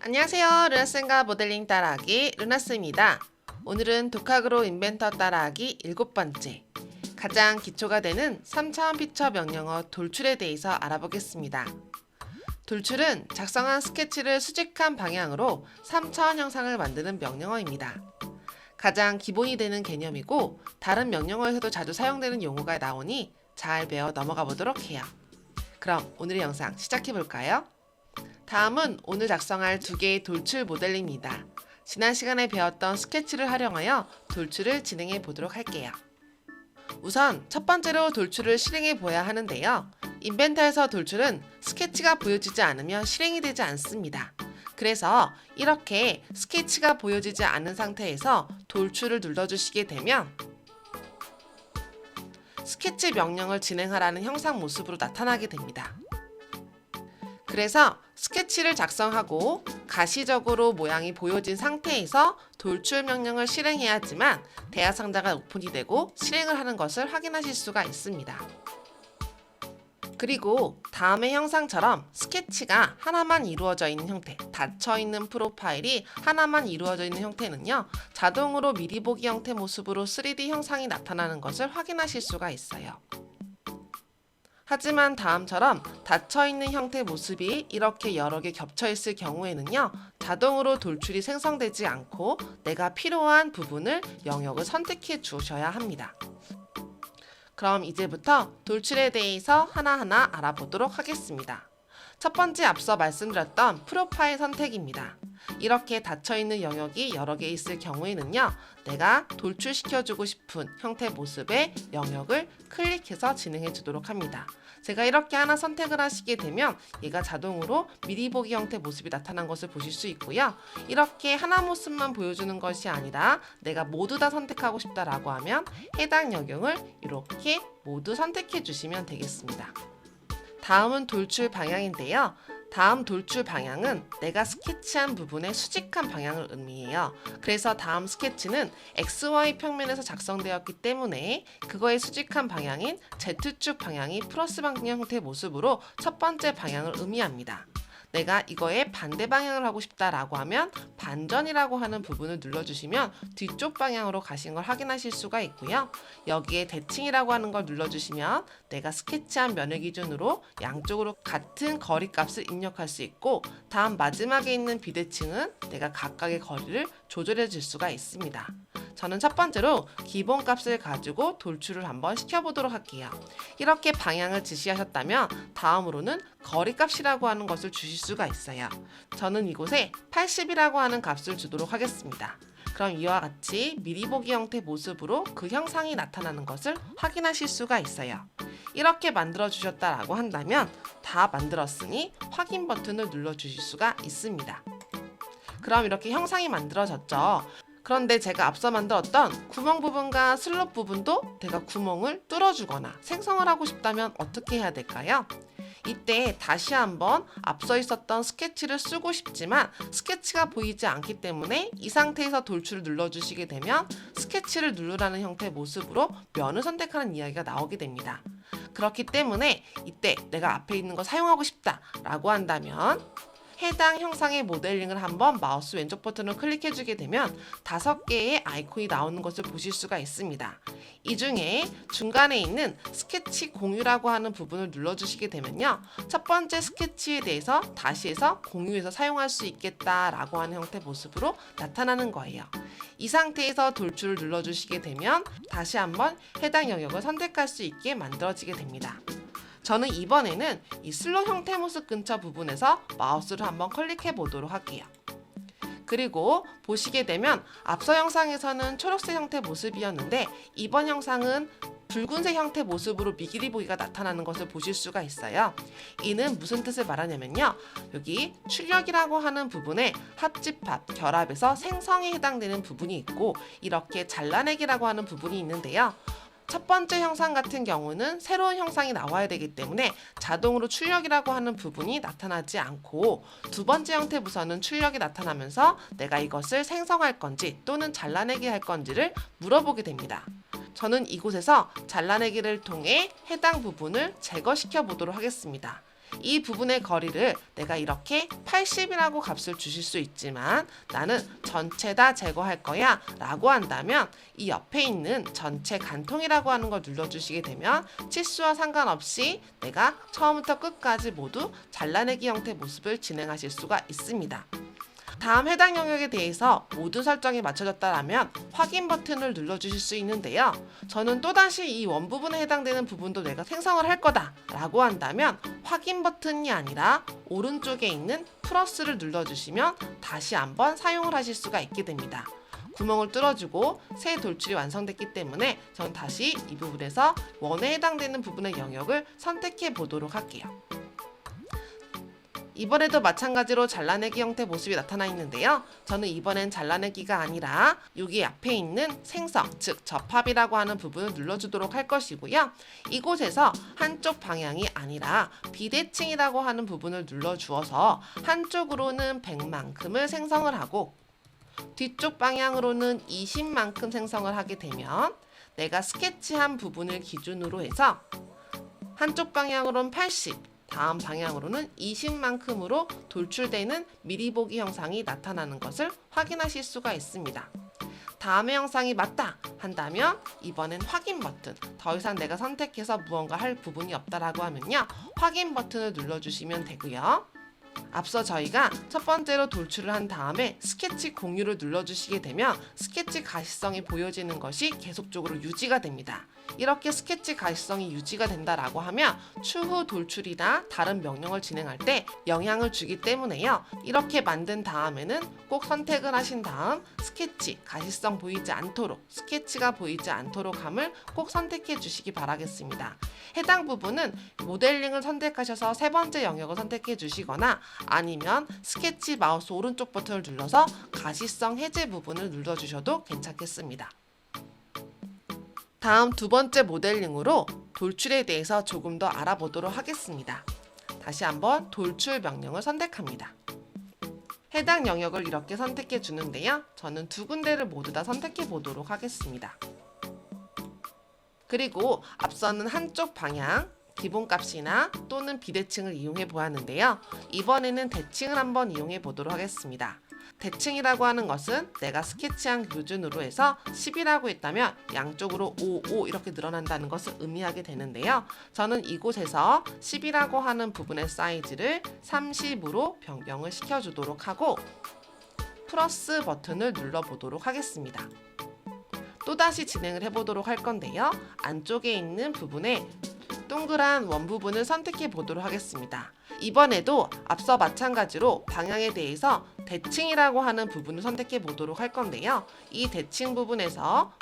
안녕하세요. 루나쌤과 모델링 따라하기 루나쌤입니다. 오늘은 독학으로 인벤터 따라하기 7번째, 가장 기초가 되는 3차원 피처 명령어 돌출에 대해서 알아보겠습니다. 돌출은 작성한 스케치를 수직한 방향으로 3차원 형상을 만드는 명령어입니다. 가장 기본이 되는 개념이고 다른 명령어에서도 자주 사용되는 용어가 나오니 잘 배워 넘어가 보도록 해요. 그럼 오늘의 영상 시작해 볼까요? 다음은 오늘 작성할 두 개의 돌출 모델입니다. 지난 시간에 배웠던 스케치를 활용하여 돌출을 진행해 보도록 할게요. 우선 첫 번째로 돌출을 실행해 보아야 하는데요. 인벤터에서 돌출은 스케치가 보여지지 않으면 실행이 되지 않습니다. 그래서 이렇게 스케치가 보여지지 않은 상태에서 돌출을 눌러주시게 되면 스케치 명령을 진행하라는 형상 모습으로 나타나게 됩니다. 그래서 스케치를 작성하고 가시적으로 모양이 보여진 상태에서 돌출 명령을 실행해야지만 대화 상자가 오픈이 되고 실행을 하는 것을 확인하실 수가 있습니다. 그리고 다음의 형상처럼 스케치가 하나만 이루어져 있는 형태, 닫혀있는 프로파일이 하나만 이루어져 있는 형태는요, 자동으로 미리 보기 형태 모습으로 3D 형상이 나타나는 것을 확인하실 수가 있어요. 하지만 다음처럼 닫혀있는 형태 모습이 이렇게 여러 개 겹쳐있을 경우에는요, 자동으로 돌출이 생성되지 않고 내가 필요한 부분을 영역을 선택해 주셔야 합니다. 그럼 이제부터 돌출에 대해서 하나하나 알아보도록 하겠습니다. 첫 번째 앞서 말씀드렸던 프로파일 선택입니다. 이렇게 닫혀있는 영역이 여러 개 있을 경우에는요, 내가 돌출시켜주고 싶은 형태 모습의 영역을 클릭해서 진행해 주도록 합니다. 제가 이렇게 하나 선택을 하시게 되면 얘가 자동으로 미리 보기 형태 모습이 나타난 것을 보실 수 있고요. 이렇게 하나 모습만 보여주는 것이 아니라 내가 모두 다 선택하고 싶다라고 하면 해당 영역을 이렇게 모두 선택해 주시면 되겠습니다. 다음은 돌출 방향인데요. 다음 돌출 방향은 내가 스케치한 부분의 수직한 방향을 의미해요. 그래서 다음 스케치는 XY 평면에서 작성되었기 때문에 그거의 수직한 방향인 Z축 방향이 플러스 방향 형태의 모습으로 첫 번째 방향을 의미합니다. 내가 이거의 반대 방향을 하고 싶다라고 하면 반전이라고 하는 부분을 눌러주시면 뒤쪽 방향으로 가신 걸 확인하실 수가 있고요. 여기에 대칭이라고 하는 걸 눌러주시면 내가 스케치한 면을 기준으로 양쪽으로 같은 거리 값을 입력할 수 있고, 다음 마지막에 있는 비대칭은 내가 각각의 거리를 조절해 줄 수가 있습니다. 저는 첫 번째로 기본 값을 가지고 돌출을 한번 시켜보도록 할게요. 이렇게 방향을 지시하셨다면 다음으로는 거리 값이라고 하는 것을 주실 수가 있어요. 저는 이곳에 80이라고 하는 값을 주도록 하겠습니다. 그럼 이와 같이 미리 보기 형태 모습으로 그 형상이 나타나는 것을 확인하실 수가 있어요. 이렇게 만들어 주셨다라고 한다면 다 만들었으니 확인 버튼을 눌러 주실 수가 있습니다. 그럼 이렇게 형상이 만들어졌죠. 그런데 제가 앞서 만들었던 구멍 부분과 슬롯 부분도 내가 구멍을 뚫어주거나 생성을 하고 싶다면 어떻게 해야 될까요? 이때 다시 한번 앞서 있었던 스케치를 쓰고 싶지만 스케치가 보이지 않기 때문에 이 상태에서 돌출을 눌러주시게 되면 스케치를 누르라는 형태의 모습으로 면을 선택하는 이야기가 나오게 됩니다. 그렇기 때문에 이때 내가 앞에 있는 거 사용하고 싶다라고 한다면 해당 형상의 모델링을 한번 마우스 왼쪽 버튼을 클릭해주게 되면 5개의 아이콘이 나오는 것을 보실 수가 있습니다. 이 중에 중간에 있는 스케치 공유라고 하는 부분을 눌러주시게 되면요, 첫 번째 스케치에 대해서 다시 해서 공유해서 사용할 수 있겠다라고 하는 형태 모습으로 나타나는 거예요. 이 상태에서 돌출을 눌러주시게 되면 다시 한번 해당 영역을 선택할 수 있게 만들어지게 됩니다. 저는 이번에는 이 슬롯 형태 모습 근처 부분에서 마우스를 한번 클릭해 보도록 할게요. 그리고 보시게 되면 앞서 영상에서는 초록색 형태 모습이었는데 이번 영상은 붉은색 형태 모습으로 미리 보기가 나타나는 것을 보실 수가 있어요. 이는 무슨 뜻을 말하냐면요, 여기 출력이라고 하는 부분에 합집합, 결합에서 생성에 해당되는 부분이 있고 이렇게 잘라내기라고 하는 부분이 있는데요. 첫 번째 형상 같은 경우는 새로운 형상이 나와야 되기 때문에 자동으로 출력이라고 하는 부분이 나타나지 않고, 두 번째 형태 부서는 출력이 나타나면서 내가 이것을 생성할 건지 또는 잘라내기 할 건지를 물어보게 됩니다. 저는 이곳에서 잘라내기를 통해 해당 부분을 제거시켜 보도록 하겠습니다. 이 부분의 거리를 내가 이렇게 80이라고 값을 주실 수 있지만 나는 전체 다 제거할 거야 라고 한다면 이 옆에 있는 전체 간통이라고 하는 걸 눌러주시게 되면 치수와 상관없이 내가 처음부터 끝까지 모두 잘라내기 형태 모습을 진행하실 수가 있습니다. 다음 해당 영역에 대해서 모든 설정이 맞춰졌다면 확인 버튼을 눌러주실 수 있는데요. 저는 또다시 이 원 부분에 해당되는 부분도 내가 생성을 할 거다 라고 한다면 확인 버튼이 아니라 오른쪽에 있는 플러스를 눌러주시면 다시 한번 사용을 하실 수가 있게 됩니다. 구멍을 뚫어주고 새 돌출이 완성됐기 때문에 저는 다시 이 부분에서 원에 해당되는 부분의 영역을 선택해 보도록 할게요. 이번에도 마찬가지로 잘라내기 형태 모습이 나타나 있는데요. 저는 이번엔 잘라내기가 아니라 여기 앞에 있는 생성, 즉 접합이라고 하는 부분을 눌러주도록 할 것이고요. 이곳에서 한쪽 방향이 아니라 비대칭이라고 하는 부분을 눌러주어서 한쪽으로는 100만큼을 생성을 하고 뒤쪽 방향으로는 20만큼 생성을 하게 되면 내가 스케치한 부분을 기준으로 해서 한쪽 방향으로는 80, 다음 방향으로는 20만큼으로 돌출되는 미리 보기 형상이 나타나는 것을 확인하실 수가 있습니다. 다음의 형상이 맞다 한다면 이번엔 확인 버튼, 더 이상 내가 선택해서 무언가 할 부분이 없다라고 하면요, 확인 버튼을 눌러주시면 되고요. 앞서 저희가 첫 번째로 돌출을 한 다음에 스케치 공유를 눌러주시게 되면 스케치 가시성이 보여지는 것이 계속적으로 유지가 됩니다. 이렇게 스케치 가시성이 유지가 된다라고 하면 추후 돌출이나 다른 명령을 진행할 때 영향을 주기 때문에요. 이렇게 만든 다음에는 꼭 선택을 하신 다음 스케치 가시성 보이지 않도록, 스케치가 보이지 않도록 함을 꼭 선택해 주시기 바라겠습니다. 해당 부분은 모델링을 선택하셔서 세 번째 영역을 선택해 주시거나 아니면 스케치 마우스 오른쪽 버튼을 눌러서 가시성 해제 부분을 눌러주셔도 괜찮겠습니다. 다음 두 번째 모델링으로 돌출에 대해서 조금 더 알아보도록 하겠습니다. 다시 한번 돌출 명령을 선택합니다. 해당 영역을 이렇게 선택해 주는데요. 저는 두 군데를 모두 다 선택해 보도록 하겠습니다. 그리고 앞서는 한쪽 방향, 기본값이나 또는 비대칭을 이용해 보았는데요. 이번에는 대칭을 한번 이용해 보도록 하겠습니다. 대칭이라고 하는 것은 내가 스케치한 기준으로 해서 10이라고 했다면 양쪽으로 5 이렇게 늘어난다는 것을 의미하게 되는데요. 저는 이곳에서 10이라고 하는 부분의 사이즈를 30으로 변경을 시켜주도록 하고 플러스 버튼을 눌러보도록 하겠습니다. 또다시 진행을 해보도록 할 건데요. 안쪽에 있는 부분에 동그란 원 부분을 선택해 보도록 하겠습니다. 이번에도 앞서 마찬가지로 방향에 대해서 대칭이라고 하는 부분을 선택해 보도록 할 건데요. 이 대칭 부분에서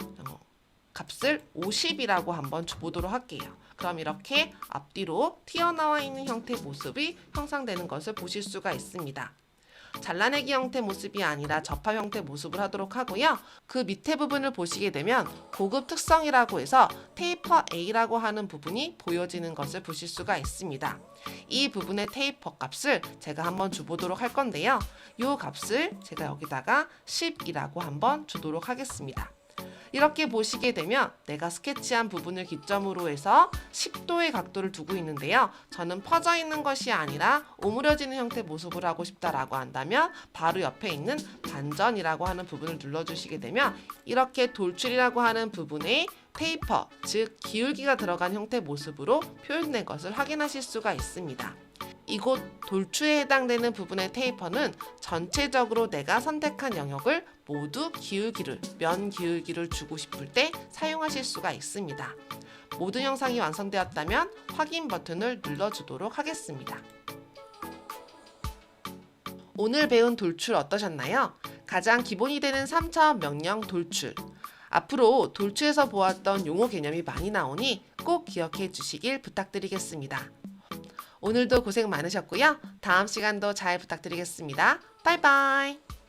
값을 50이라고 한번 줘보도록 할게요. 그럼 이렇게 앞뒤로 튀어나와 있는 형태의 모습이 형성되는 것을 보실 수가 있습니다. 잘라내기 형태 모습이 아니라 접합 형태 모습을 하도록 하고요. 그 밑에 부분을 보시게 되면 고급 특성이라고 해서 테이퍼 A라고 하는 부분이 보여지는 것을 보실 수가 있습니다. 이 부분의 테이퍼 값을 제가 한번 줘보도록 할 건데요. 이 값을 제가 여기다가 10이라고 한번 주도록 하겠습니다. 이렇게 보시게 되면 내가 스케치한 부분을 기점으로 해서 10도의 각도를 두고 있는데요. 저는 퍼져 있는 것이 아니라 오므려지는 형태의 모습을 하고 싶다라고 한다면 바로 옆에 있는 반전이라고 하는 부분을 눌러주시게 되면 이렇게 돌출이라고 하는 부분에 테이퍼, 즉 기울기가 들어간 형태의 모습으로 표현된 것을 확인하실 수가 있습니다. 이곳 돌출에 해당되는 부분의 테이퍼는 전체적으로 내가 선택한 영역을 모두 기울기를, 면 기울기를 주고 싶을 때 사용하실 수가 있습니다. 모든 영상이 완성되었다면 확인 버튼을 눌러주도록 하겠습니다. 오늘 배운 돌출 어떠셨나요? 가장 기본이 되는 3차원 명령 돌출. 앞으로 돌출에서 보았던 용어 개념이 많이 나오니 꼭 기억해 주시길 부탁드리겠습니다. 오늘도 고생 많으셨고요. 다음 시간도 잘 부탁드리겠습니다. 바이바이.